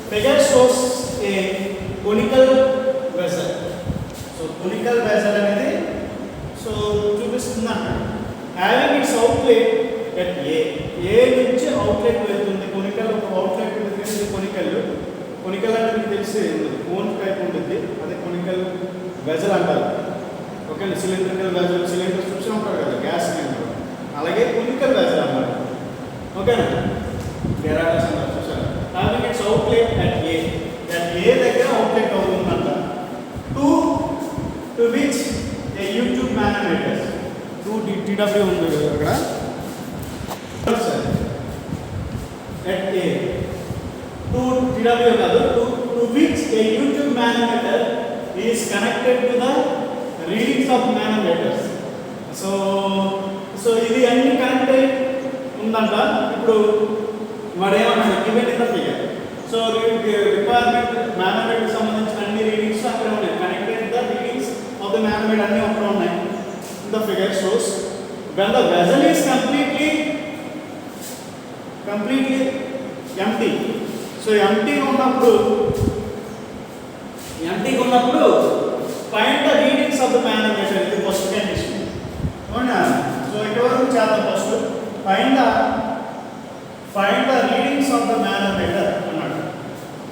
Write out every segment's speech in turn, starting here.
figure shows a conical vessel. So conical vessel అనేది so చూపిస్తుందంట having its outlet at A నుంచి outlet వెళ్తుంది. Conical ఒక outlet వెళ్తుంది. కొనికల్ అంటే మీకు తెలిసి కోన్ టైప్ ఉంటుంది, అదే కొనికల్ వెజల్ అంటారు. ఓకే, సిలిండ్రికల్ వెజల్, సిలిండర్ చూసి ఉంటారు కదా గ్యాస్ సిలిండర్, అలాగే కొనికల్ వెజల్ అంటారు. ఓకేనా, గెరాటస్ అంటారు చూసారు. having its outlet at A దగ్గర అవుట్లెట్ అవుతుందంట. to which a YouTube manometers 2 TW ఉంది అక్కడ at A 2 TW కాదు, to which a YouTube manometer is connected to the readings of manometers. So ఇది అన్ని కనెక్ట్ అయి ఉందంట. ఇప్పుడు వాడు ఏమన్నాడు given in the figure. So requirement manometer సంబంధించిన అన్ని రీడింగ్స్ అక్కడ ఉన్నాయి. Connected the readings of the manometer అన్ని అక్కడ ఉన్నాయి. The figure shows when the vessel is completely empty. So empty ఉన్నప్పుడు find the readings of the manometer. ఇది first condition. అవునా, సో ఇటువరకు చేద్దాం. First find the readings of the manometer అన్నాడు.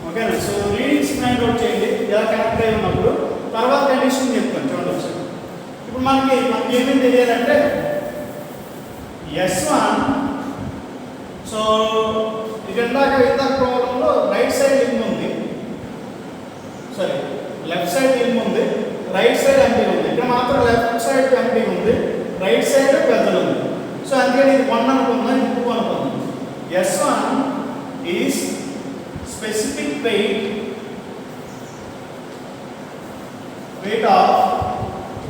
ఓకేనా, so readings find out చేయండి ఇలా connect అయి ఉన్నప్పుడు. తర్వాత కండిషన్ చెప్తాను చూడండి. ఇప్పుడు మనకి ఏమేమి తెలియాలంటే S1, సో ఇది ఇందాక ప్రాబ్లంలో రైట్ సైడ్ లింక్ ఉంది, సారీ లెఫ్ట్ సైడ్ లింక్ ఉంది, రైట్ సైడ్ ఎంపీ ఉంది. ఇక్కడ మాత్రం లెఫ్ట్ సైడ్ ఎంపీ ఉంది, రైట్ సైడ్ పెద్దలు ఉంది. సో అందుకని ఇది 1 అనుకుందాం, ఇది 2 అనుకుందాం. S1 is specific weight of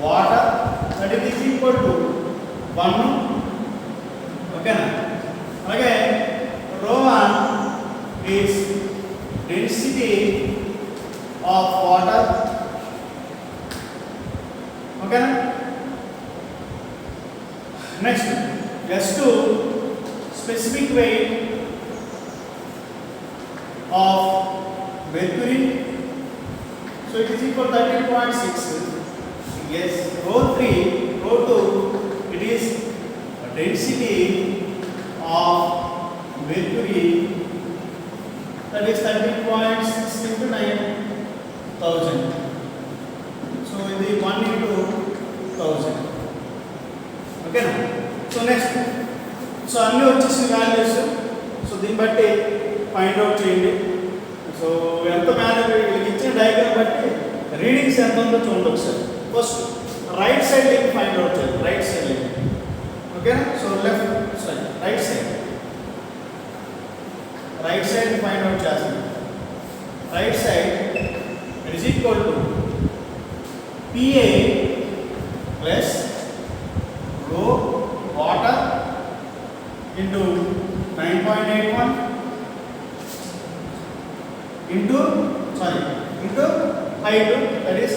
water that is equal to 1. ఓకేనా, అలాగే ρ1 is density of water. ఓకేనా, next S2 specific weight of mercury, so it is equal to 13.6. yes, ρ2 it is density of mercury, that is 13.6 into 9,000. so ఇది 1 into 1000. ఓకేనా, so next so అన్నీ వచ్చేసిన values. So దీన్ని బట్టి find out చేయండి. So ఎంత manufacture ఇచ్చిన diagram బట్టి రీడింగ్స్ ఎంత ఉందో చూడండి ఒకసారి. First right side link find out చేయండి. Right side link. ఓకేనా, so right side find out చేస్తాం. Right side it is equal to PA plus rho water into 9.81 into height, that is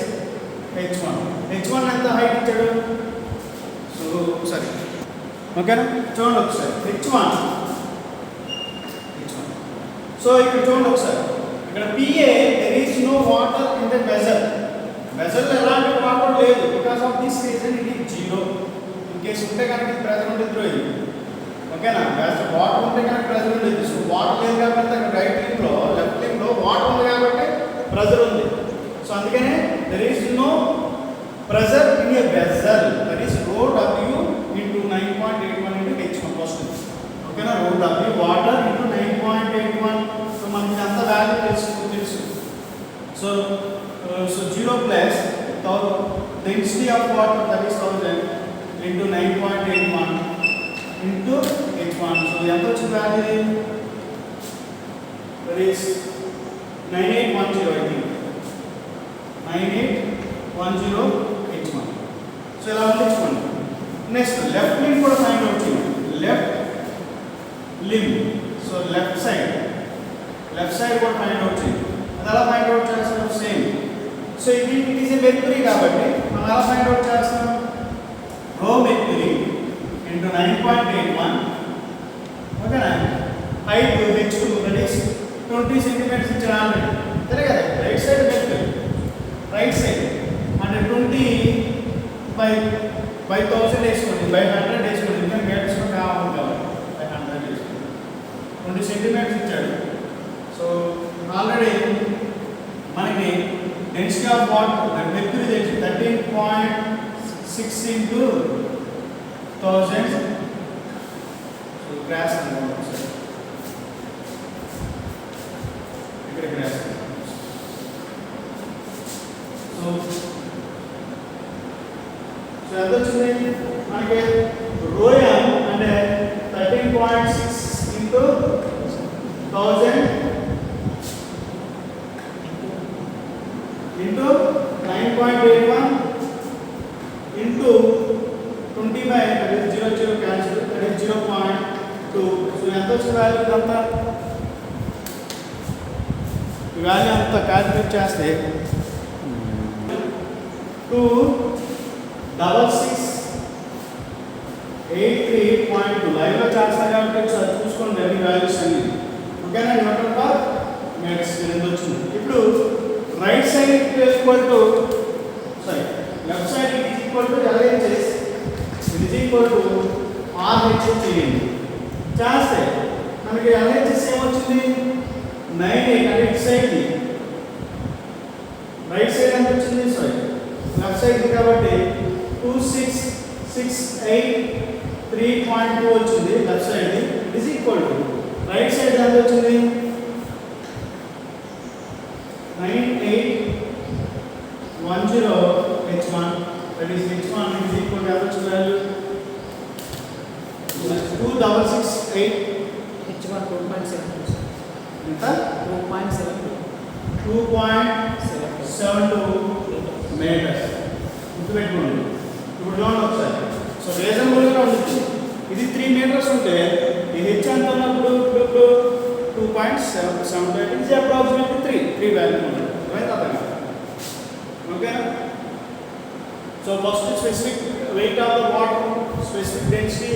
h1 ఎంత height ఇచ్చాడు. So సరే ఓకేనా, చూడండి ఒకసారి h1. So ఇక్కడ చూడండి ఒకసారి, ఇక్కడ PA there is no water in the vessel ఎలాంటి వాటర్ లేదు. బికాస్ ఆఫ్ దిస్ రీజన్ ఇది 0. ఇన్ కేసు ఉంటే కనుక ఇది ప్రెజర్ ఉంటుంది ఇది. ఓకేనా, వాటర్ ఉంటే కనుక ప్రెజర్ ఉండేది. సో వాటర్ లేదు కాబట్టి అక్కడ రైట్ లింక్లో లెఫ్ట్ లింక్లో వాటర్ ఉంది కాబట్టి ప్రెజర్ ఉంది. సో అందుకనే there is no pressure in a vessel, that is ρW into 9.81 into h1 first. ఓకేనా, ρW వాటర్ into 9.81. సో మనకి అంత వాల్యూ తెలుసు. So 0 plus density of water, that is 1000 into 9.81 into h1. so ఎంత వచ్చిన value, that is 9810. I think 9810 h1. So ఇలా ఉంచుకోండి. Next left link కూడా find out చేయండి. Left link, so left side కూడా ఫైండ్ అవుట్ చేయండి. అది ఎలా ఫైండ్ అవుట్ చేస్తాం, సేమ్. సో ఇది ఇట్ ఈస్ ఏ మెర్క్యూరీ కాబట్టి మనం ఎలా ఫైండ్ అవుట్ చేస్తాం, రో మెర్క్యూరీ into 9.81. ఓకేనా, height h2 that is 20 centimetres ఇచ్చారు ఆల్రెడీ, అంతే కదా. Right side mercury, right side అంటే 20 by 1000 వేసుకోండి, by 100 వేసుకోండి, ఇంకా మీటర్స్లో కావాలి కాబట్టి by 100 వేసుకోండి. 20 సెంటీమీటర్స్ ఇచ్చాడు. సో ఆల్రెడీ మనకి డెన్సిటీ ఆఫ్ వాటర్ మెర్క్యూరీ తెలిసి 13.6 into 1000. సో గ్రాస్ అనుకోండి ఒకసారి, ఇక్కడ గ్రాస్. సో ఎంత వచ్చింది మనకి? రోయం అంటే 13.6 into 1000 into 9.81 into 20 by 0 cancel, that is 0.2. So ఎంత వచ్చిన వాల్యూ ఇదంతా? ఈ వాల్యూ అంతా క్యాలిక్యులేట్ చేస్తే 26683.2 లైవ్లో చేస్తారు కాబట్టి ఒకసారి చూసుకోండి అన్ని వాల్యూస్ అన్ని. ఓకేనా? న్యూటన్ పర్ మీటర్ స్క్వేర్ వచ్చింది. ఇప్పుడు right side equal to left side equal to LHS it equal to RHS చేయండి. చేస్తే మనకి LHS ఏమొచ్చింది? 98. అంటే ఇటు సైడ్ రైట్ సైడ్ ఎంత వచ్చింది? లెఫ్ట్ సైడ్ కాబట్టి 26683.2 వచ్చింది left side. It is equal to right side ఎంత వచ్చింది? 9810H1. that is H1 is equal to average value 2668 H1 2.72 ఎంత? 2.72 మీటర్స్. గుర్తుపెట్టుకోండి. ఇప్పుడు చూడండి ఒకసారి. సో రీజనబుల్గా ఉంటుంది. ఇది 3 మీటర్స్ ఉంటే ఈ హెచ్ ఎంత ఉన్నప్పుడు 2.78 ఇది అప్రాక్సిమేట్లీ 3 వాల్యూ ఉంటుంది. అర్థమైందా? ఓకేనా? So first specific weight of the water, specific density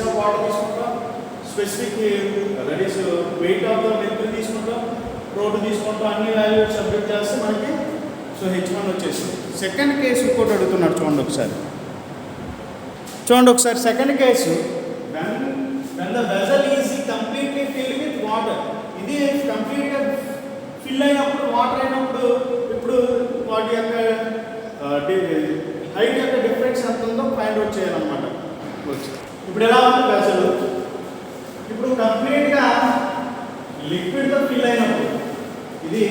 of water తీసుకుంటాం, specific that is weight of the mercury తీసుకుంటాం, రోడ్డు తీసుకుంటాం, అన్ని వాల్యూస్ సబ్మిట్ చేస్తే మనకి సో H1 వచ్చేసింది. సెకండ్ కేసు ఇంకోటి అడుగుతున్నాడు, చూడండి ఒకసారి. Second case when the vessel is completely filled with water. ఇది కంప్లీట్గా ఫిల్ అయినప్పుడు, వాటర్ అయినప్పుడు ఇప్పుడు వాటి యొక్క హైట్ యొక్క డిఫరెన్స్ ఎంత ఉందో ఫైండ్ అవుట్ చేయాలన్నమాట. ఇప్పుడు ఎలా ఉంది వెసల్? ఇప్పుడు కంప్లీట్గా లిక్విడ్తో ఫిల్ అయినప్పుడు ఇది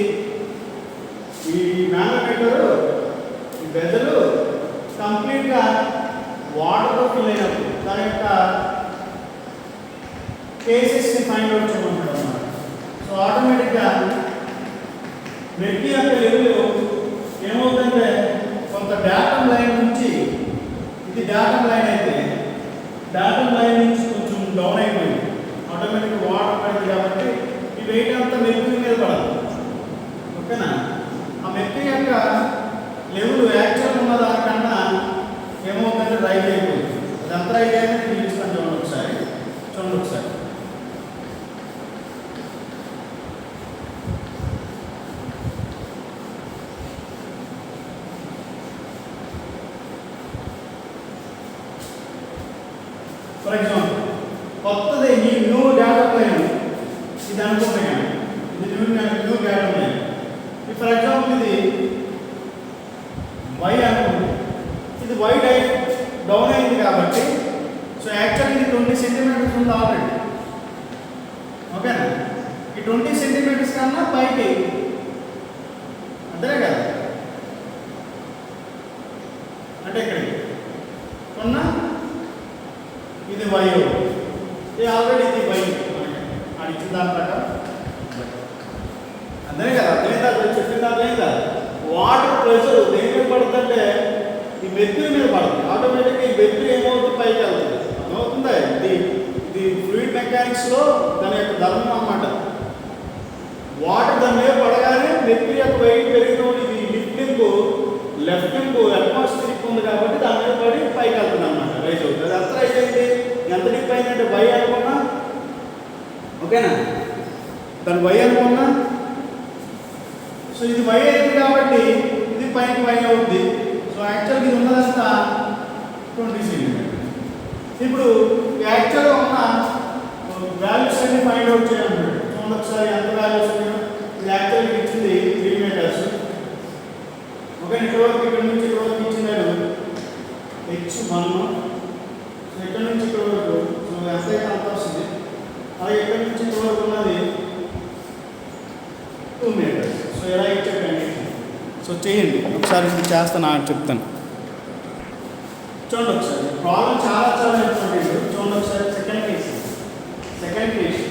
ఈ మ్యానోమీటర్ ఈ వెసల్ కంప్లీట్గా వాటర్తో ఫిల్ అయినప్పుడు దాని యొక్క కేసెస్ని ఫైండ్ అవుట్ చేయమంటాడు అన్నమాట. సో ఆటోమేటిక్గా మెర్క్యూరీ యొక్క లెవెల్ ఏమవుతుందంటే కొంత డాటమ్ లైన్ నుంచి, ఇది డాటమ్ లైన్ అయితే డాటమ్ లైన్ నుంచి కొంచెం డౌన్ అయిపోయింది, ఆటోమేటిక్గా వాటర్ పడింది కాబట్టి ఈ వెయిట్ అంతా మెర్క్యూరీ మీద పడదు. ఓకేనా? ఆ మెర్క్యూరీ యొక్క లెవెల్ యాక్చువల్ ఉన్న దానికన్నా ఏమవుతుందంటే రైజ్ అయిపోయింది. అది అంత రైజ్ అయిందని పిలుస్తాను. చూడండి ఒకసారి. ఫర్ ఎగ్జాంపుల్ కొత్తది ఈ న్యూ డేటా లైన్ ఇది అనుకుంటున్నాను, ఇది new data line. For example ఇది వై అనుకుంది, ఇది వై డౌన్ అయింది కాబట్టి సో యాక్చువల్లీ ఇది 20 సెంటీమీటర్స్ ఉంది ఆల్రెడీ. ఓకేనా? ఈ 20 సెంటీమీటర్స్ కన్నా పైకి, అంతేనే కదా? అంటే ఇక్కడికి కొన్నా ఇది వై, ఇది ఆల్రెడీ ఇది వై అది ఇచ్చిన దాని ప్రకారం. అంతేనే కదా? అర్థమైందా? చెప్పింది అర్థమైందా? వాటర్ ప్రెషర్ దేని మీద పడుతుందంటే ఈ మెర్క్యూరీ మీద పడుతుంది. ఆటోమేటిక్గా ఈ మెర్క్యూరీ ఏమవుతుంది? పైకి వెళ్తుంది. అర్థమవుతుందా? ఇది ఫ్లూయిడ్ మెకానిక్స్లో దాని యొక్క ధర్మం అన్నమాట. వాటర్ దాని మీద పడగానే మెర్క్యూరీ యొక్క వెయిట్ పెరిగినప్పుడు ఇది లిఫ్టింగ్ లెఫ్టింగ్ అట్మాస్ఫియర్ ఉంది కాబట్టి దాని మీద పడి పైకి వెళ్తుంది అన్నమాట, రైజ్ అవుతుంది. అది ఎంత రైజ్ అయింది? ఎంత డిప్ అయిందంటే వై అనుకున్నా. ఓకేనా? దాని y అనుకున్నా. సో ఇది y అయింది కాబట్టి ఇది పైకి y అవుద్ది. సో యాక్చువల్గా ఇది ఉన్నదంతా 20 సెంటీమీటర్. ఇప్పుడు యాక్చువల్గా ఉన్న వాల్యూస్ అన్ని ఫైండ్ అవుట్ చేయాలన్నాడు. చూడండి ఒకసారి ఎంత వాల్యూస్ ఉన్నాయో. ఇది యాక్చువల్గా ఇచ్చింది 3 మీటర్స్. ఓకే, ఇక్కడ నుంచి ఇక్కడ వరకు ఇచ్చినాడు h1. సో ఇక్కడ నుంచి ఇక్కడ వరకు సో ఎంత అంత వస్తుంది. అలాగే ఇక్కడ నుంచి ఇక్కడ వరకు ఉన్నది 2 మీటర్స్. సో ఎలా ఇచ్చాడండి. సో చేయండి ఒకసారి, ఇది చేస్తాను చెప్తాను. చూడండి ఒకసారి ప్రాబ్లం చాలా చాలా ఇంపార్టెంట్. చూడండి ఒకసారి సెకండ్ కేసు.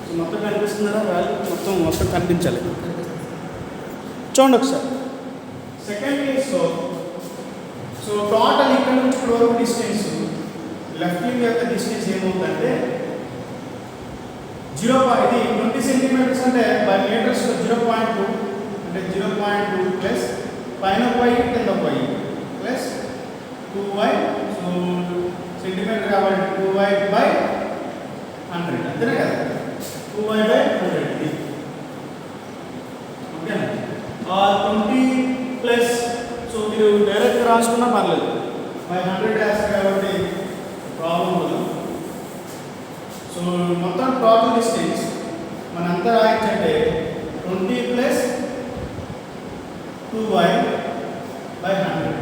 సో మొత్తం కనిపిస్తుందా వాల్యూ? మొత్తం కనిపించాలి. చూడండి ఒకసారి సెకండ్ కేసులో. సో టోటల్ ఇక్కడ నుంచి ఇక్కడ వరకు డిస్టెన్స్, లెఫ్ట్ వింగ్ యొక్క డిస్టెన్స్ ఏమవుతుందంటే 20 సెంటీమీటర్స్ అంటే బై మీటర్స్ 0.2 అంటే 0.2 ప్లస్ పైన y కింద y plus 2y. So centimetre కాబట్టి 2y బై 100 అంతేనే కదా. 2y బై 100 ఓకేనా. 20 ప్లస్ సో మీరు డైరెక్ట్ రాసుకున్నా పర్లేదు, బై 100 వేస్తారు కాబట్టి ప్రాబ్లం ఉండదు. సో మొత్తం టోటల్ డిస్టెన్స్ మనం ఎంత రాయొచ్చంటే 20 ప్లస్ 2y బై 100.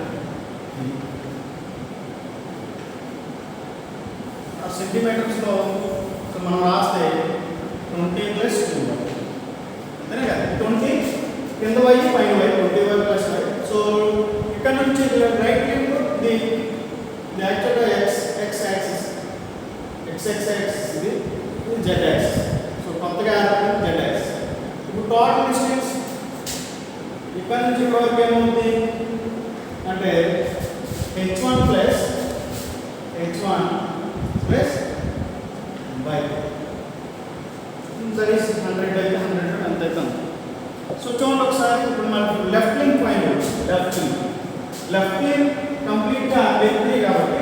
ఆ సెంటీమీటర్స్లో సో మనం రాస్తే 20 ప్లస్ 2y అంతేనే కదా. 20 కింద y పైన y 20y plus y. So ఇక్కడ నుంచి రైట్ హ్యాండ్ ఇది యాక్చువల్గా x యాక్సిస్, x యాక్సిస్ ఇది z యాక్సిస్. సో కొత్తగా ఏర్పడిన z యాక్సిస్. ఇప్పుడు టోటల్ డిస్టెన్స్ ఇక్కడ నుంచి ఇక్కడ వరకు ఏమవుతుంది అంటే h1 plus y that is 100 అయితే 100 అంత అవుతుంది. సో చూడండి ఒకసారి ఇప్పుడు మనకు లెఫ్ట్ లింక్ ఫైండ్ అవుతుంది. లెఫ్ట్ లింక్ కంప్లీట్గా వెళ్తుంది కాబట్టి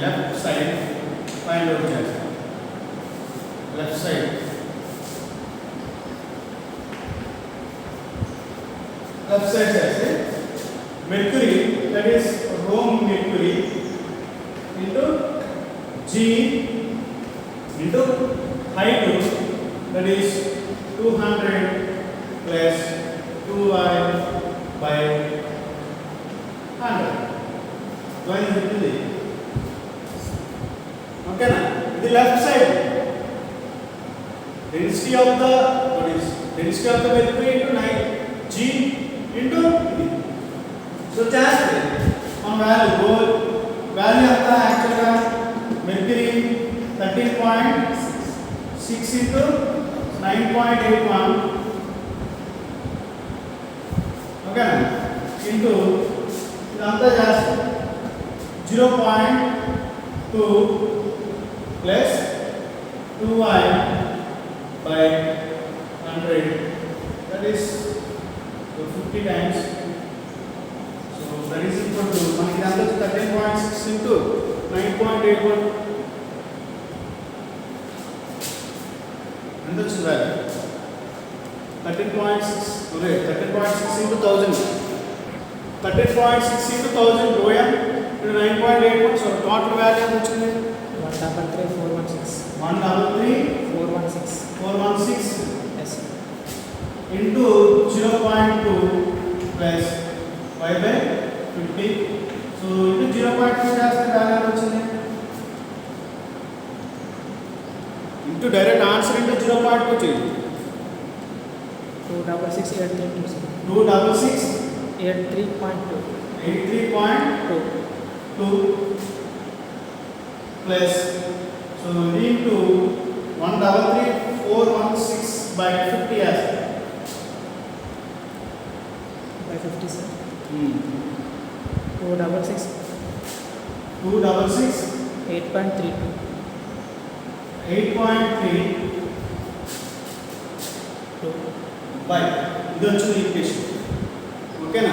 లెఫ్ట్ సైడ్ ఫైండ్ అవుట్ చేస్తాం. లెఫ్ట్ సైడ్ చేస్తే mercury that is Rome mercury into G into height that is 200 plus 2y by 100. Going into the okay na. The left side density of the mercury into 9 G into D. So just on value of the actual mercury 13.6 into 9.81 okay into ఇదంతా చేస్తే 0.2 plus 2y by 100 that is 50 times. So that is equal to మనకి ఇదంతా 13.6 into 9.81 ఎంత వచ్చింది value 13.6 ఒరే 13.6 into 1000 13.6 into 1000 రోయా ఇప్పుడు 9.81. So total value ఎంత వచ్చింది 133,416 yes into 0.2 plus y by 50. So into 0.2 చేస్తే వాల్యూ ఎంత వచ్చింది into direct answer into 0.2 చేయండి. 266 83.2 plus so into 133,416 by 50 as by 50 sir. 266 8.32 by ఇది వచ్చింది ఈక్వేషన్. ఓకేనా.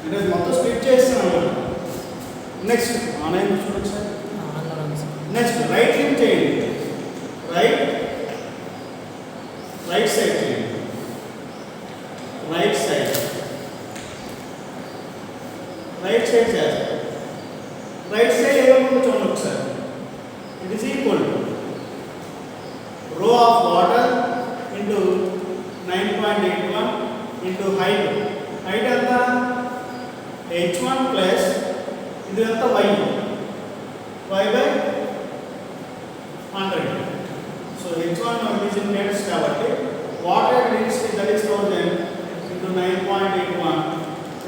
అంటే మొత్తం స్ప్లిట్ చేస్తాను. నెక్స్ట్ ఆన్లైన్ చూడొచ్చు సార్. ఆన్లైన్ చేయండి, రైట్ సైడ్ చేయండి, రైట్ సైడ్ చేస్తారు. రైట్ సైడ్ ఏమవుతుందో చూడండి ఒకసారి. It is equal to rho of water into 9.81 into height ఎంత h1 ప్లస్ ఇది ఎంత y by 100. So h1 is in meters కాబట్టి water density that is 1000 into 9.81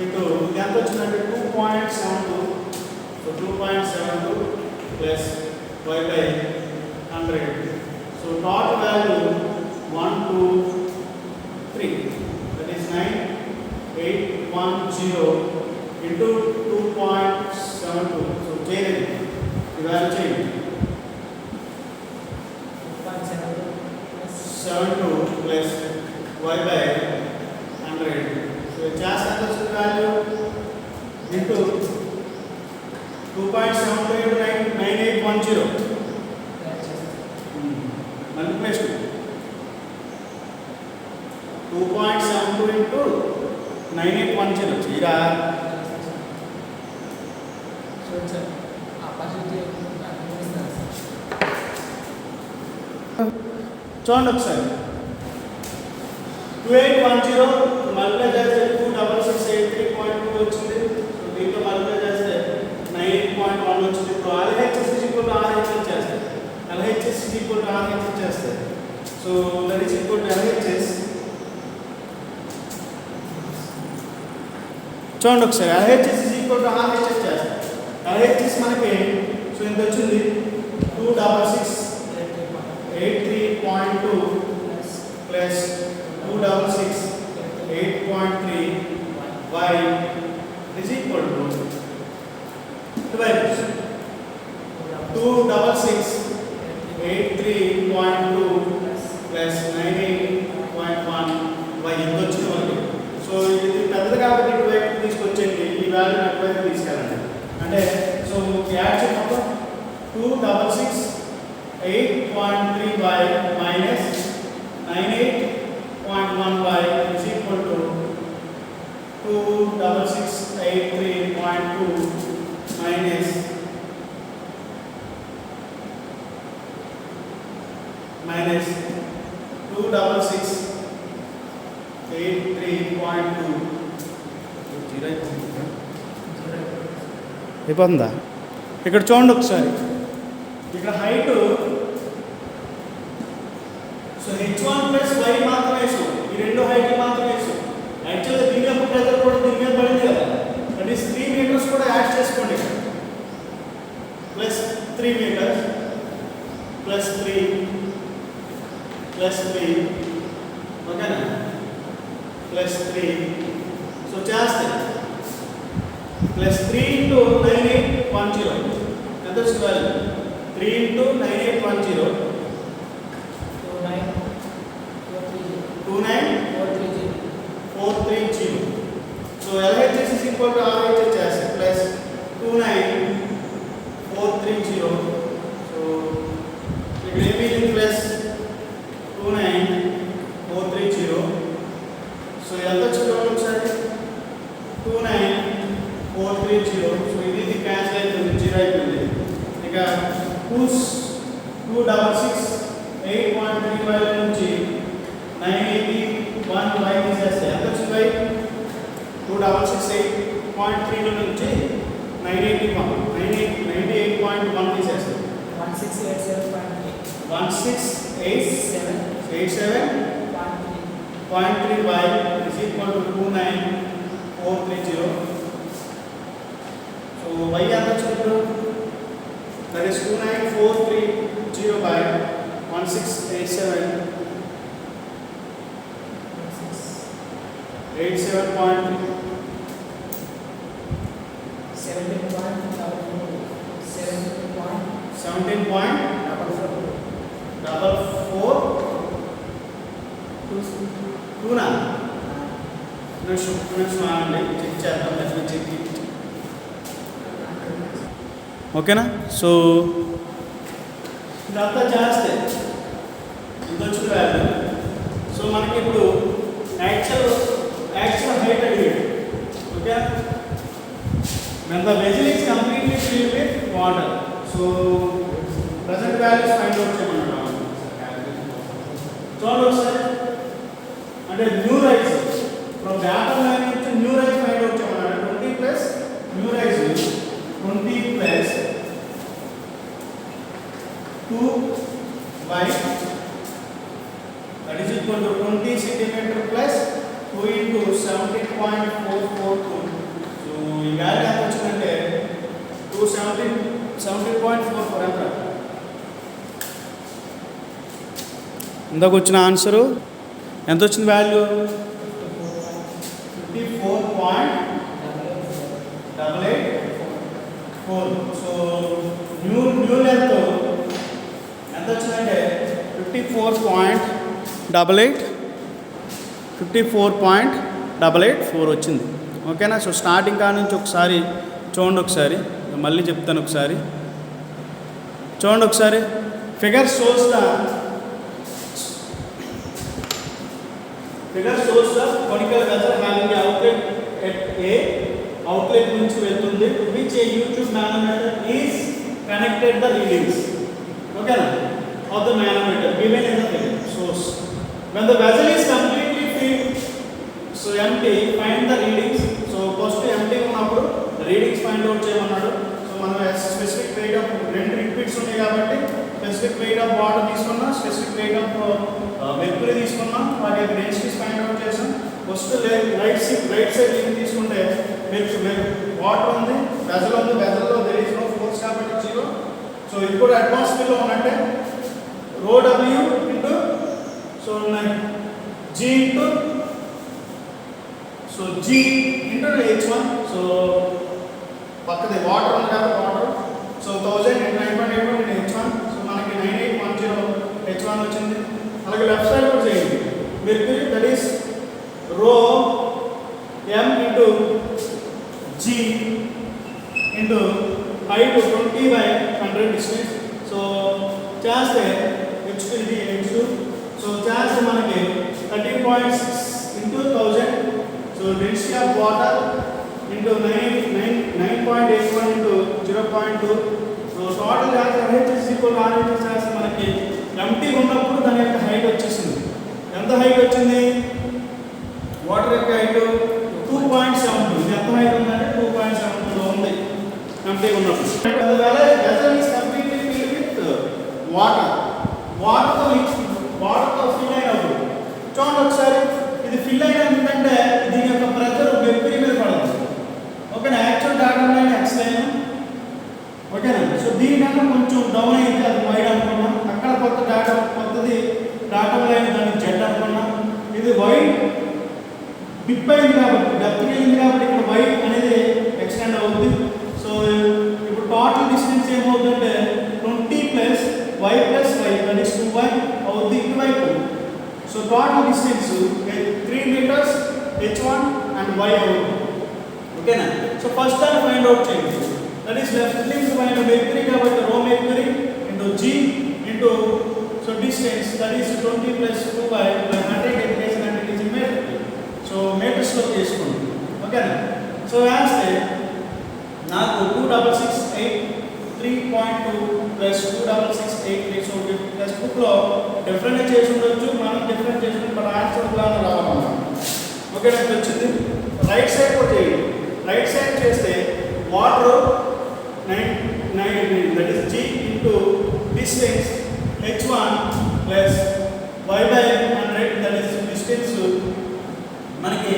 into ఇది ఎంత వచ్చిందంటే 2.72. So 2.72 plus y by 100. So total value 1 2 3 that is 9810 into 2.72. So change the value change 72 plus y by 100. So just the value into 2.72 into 9810 multiplication 2.72 into 9810 చీరా. చూడండి ఒకసారి 2810 multiply చేస్తే 26683.2 వచ్చింది. So దీంతో multiply చేస్తే 98.1 వచ్చింది. ఇప్పుడు LHS RHS చేస్తే LHS RHS చేస్తే so that is equal to LHS. చూడండి ఒకసారి LHS RHS చేస్తే LHS మనకి సో ఎంత వచ్చింది 26683.2 plus 266.8.3 y is equal to 12. 266.83.2 plus 98.1 y ఎంత వచ్చింది మనకి. సో ఇది పెద్దది కాబట్టి ఇటువైపు తీసుకొచ్చేయండి, ఈ వాల్యూ అటువైపు తీసుకెళ్ళండి. అంటే సో యాడ్ చేయడం 266.8.3 y minus 98.1 y is equal to 266.83.2 minus 266.83.2 అయిపోతుందా? ఇక్కడ చూడండి ఒకసారి, ఇక్కడ height so h1 plus y మాత్రమే వేసాం, ఈ రెండు హైట్ మాత్రమే వేసాం. యాక్చువల్గా దీని యొక్క ప్రెజర్ కూడా దీని మీద పడింది కదా, దట్ ఈస్ 3 మీటర్స్ కూడా యాడ్ చేసుకోండి. ప్లస్ 3 మీటర్స్ ప్లస్ 3 ప్లస్ 3 ఓకేనా, ప్లస్ 3. సో చేస్తే ప్లస్ 3 ఇంటూ 9810 ఎంత వచ్చింది value 3 into 9810 29430. So LHS is equal to RHS plus 29430. So ఇక్కడ ఏమి ప్లస్ 29430. సో ఎంత వచ్చిందో ఒకసారి 29430. సో ఇది క్యాన్సిల్ అయిపోయింది, 0 అయిపోయింది. ఇక 266.8.3 నుంచి 981 తీసేస్తే ఎంత వచ్చింది బై 266.8.3 నుంచి 98.1 తీసేస్తే 1687.3 by is equal to 29430. So y ఎంత వచ్చింది, that is 29430 by 1687.3 17.44 చెక్ చేద్దాం, చెక్ ఓకేనా. సో ఇదంతా చేస్తే ఇది వచ్చిన వాల్యూ. సో మనకి ఇప్పుడు యాక్చువల్ హైట్ అడిగాడు. Okay, when the vessel is completely filled with water, so present values find out చేయమన్నాడు. చూడండి ఒకసారి, అంటే new rice from water line నుంచి న్యూ రైస్ ఫైండ్ అవుట్ చేయమన్నాడు. 20 plus new rice 20 plus 2 by that is equal to 20 centimeter plus 2 into 17.442. So ఈ value ఎంత వచ్చిందంటే 17.44 ఎంత ఇందాక వచ్చిన ఆన్సరు ఎంత వచ్చింది వాల్యూ 54.884. సో న్యూ లెంత్ ఎంత వచ్చిందంటే 54.884 వచ్చింది. ఓకేనా. సో స్టార్టింగ్ కాడ నుంచి ఒకసారి చూడండి, ఒకసారి మళ్ళీ చెప్తాను. ఒకసారి చూడండి, ఒకసారి figure shows the conical vessel having outlet at A, outlet నుంచి వెళ్తుంది, which a U-tube manometer is connected the readings. ఓకేనా, of the manometer given in the figure source. When the vessel is completely filled, so empty, find the readings. So first empty ఉన్నప్పుడు readings find out చేయమన్నాడు. So మనం specific weight of రెండు liquids ఉన్నాయి కాబట్టి specific weight of water తీసుకున్నాం, specific weight of mercury తీసుకున్నాం, వాటి యొక్క డెన్సిటీస్ ఫైండ్ అవుట్ చేసాం. ఫస్ట్ రైట్ సైడ్ లింక్ తీసుకుంటే వాటర్ ఉంది, వెజల్ ఉంది, వెజల్లో దేర్ ఇస్ నో ఫోర్స్ కాబట్టి 0. సో ఇప్పుడు అట్మాస్ఫియర్లో ఉన్నట్టే rho W into so g into so g into H1. So పక్కది వాటర్ ఉంది కాబట్టి వాటర్. So 1000 9.81 H1. సో మనకి 9810 H1 వచ్చింది. అలాగే లెఫ్ట్ సైడ్ కూడా చేయండి. Mercury that is rho m into g into height 20/100 distance. So చేస్తే H2 ఇది H2. సో చేస్తే మనకి 13.6 into 1000. So density of water into 9.81 into 0.2. So total RHS చేస్తే మనకి ఎంటీ ఉన్నప్పుడు దాని యొక్క హైట్ వచ్చేసింది. ఎంత హైట్ వచ్చింది? వాటర్ యొక్క హైట్ 2.72. ఇది ఎంత హైట్ ఉందంటే 2.72 ఉంది ఎంటీ ఉన్నప్పుడు. అందువల్ల vessel is completely filled with water. వాటర్తో ఫిల్ అయినప్పుడు చూడండి ఒకసారి, ఇది ఫిల్ అయినందుకంటే దీని యొక్క ప్రెజర్ మెర్క్యూరీ మీద పడుతుంది. ఓకేనా, actual data line X line. ఓకేనా. సో దీనికన్నా కొంచెం డౌన్ అయింది, అది వైడ్ అనుకున్నాం. అక్కడ కొత్తది డాటా లైన్ దాన్ని జెడ్ అనుకున్నాం. ఇది వైడ్ డిప్ అయింది కాబట్టి డెప్త్ అయింది కాబట్టి ఇక్కడ వైడ్ అనేది ఎక్స్టెండ్ అవుతుంది. సో ఇప్పుడు టోటల్ డిస్టెన్స్ ఏమవుతుందంటే 20 plus y plus y that is 2y అవుతుంది ఇటువైపు. So total distance 3 metres H1 and y అవుతుంది. ఓకేనా. సో ఫస్ట్ దాన్ని ఫైండ్ అవుట్ చేయండి. That is left link find mercury కాబట్టి rho mercury into g into so distance that is 20 plus 2y 100 education అంటే ఇది metre. So మీటర్స్లో చేసుకోండి. ఓకేనా. So వేస్తే నాకు 2668.3 ప్లస్ 2683. సో టెక్స్ట్ బుక్లో డిఫరెంట్ చేసి ఉండొచ్చు, మనం డిఫరెంట్ చేసి బట్ ఆన్సర్ ప్లాన్ రావాలన్నమాట. ఓకే, నాకు వచ్చింది. రైట్ సైడ్ కూడా చేయండి. రైట్ సైడ్ చేస్తే water 9 that is g into distance H1 plus y/100 that is distance మనకి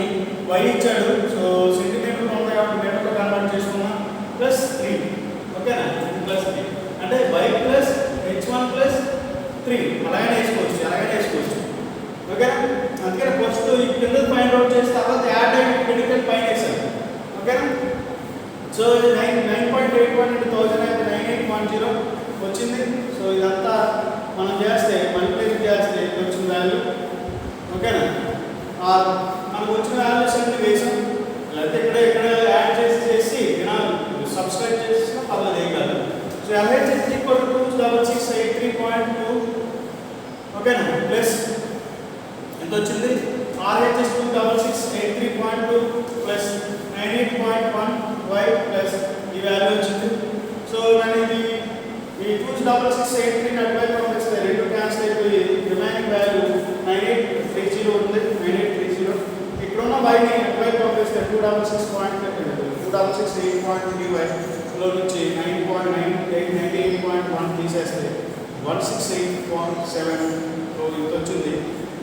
y ఇచ్చాడు. సో సెంటీమీటర్ ఉంది కాబట్టి మీటర్లో కన్వర్ట్ చేసుకున్నాం ప్లస్ 3. ఓకేనా, ప్లస్ 3 అంటే y ప్లస్ H1 ప్లస్ 3 అలాగే వేసుకోవచ్చు. ఓకేనా. అందుకని ఫస్ట్ ఈ కింద ఫైండ్ అవుట్ చేసిన తర్వాత యాడ్ అయ్యి క్రిటికల్ పైన వేసాను. ఓకేనా. సో 9.81 into 1000 అయితే 9810 వచ్చింది. సో ఇదంతా మనం చేస్తే మల్టిప్లై చేస్తే వచ్చిన వాల్యూ. ఓకేనా. మనకు వచ్చిన వాల్యూస్ అన్ని వేసాం. లేకపోతే ఇక్కడ యాడ్ చేసి సబ్స్క్రైబ్ చేసిన పర్లేదు, ఏం కాదు. సో LHS 2668.3 ఓకేనా ప్లస్ ఎంత వచ్చింది RHS 26683.2 ప్లస్ 98.1y ప్లస్ ఈ వాల్యూ వచ్చింది. సో నేను ఇది ఈ 26683 అటువైపు పంపిస్తే రెండు క్యాన్సిల్ అయిపోయి రిమైనింగ్ వాల్యూ 9830 ఉంటుంది 9830. ఇక్కడున్న వైని అటువైపు పంపిస్తే 266.3y లో నుంచి 98.1 తీసేస్తే 168.7 సో ఇంత వచ్చింది.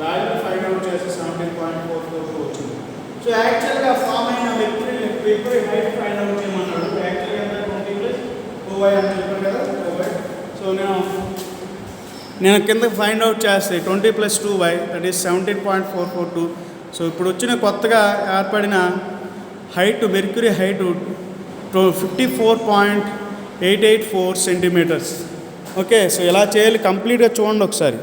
వాల్యూ ఫైండ్ అవుట్ చేస్తే 17.44 వచ్చింది. సో యాక్చువల్గా ఫామ్ అయిన వెక్టరీ హైట్ ఫైండ్ అవుట్ చేయమన్నాడు. యాక్చువల్గా ఎంత 20 ప్లస్ 2y అని చెప్పాను కదా 2y. సో నేను కింద ఫైండ్ అవుట్ చేస్తే 20 plus 2y that is 17.442. So ఇప్పుడు వచ్చిన కొత్తగా ఏర్పడిన height mercury height 54.884 centimetres. Okay so ఎలా చేయాలి కంప్లీట్గా చూడండి ఒకసారి.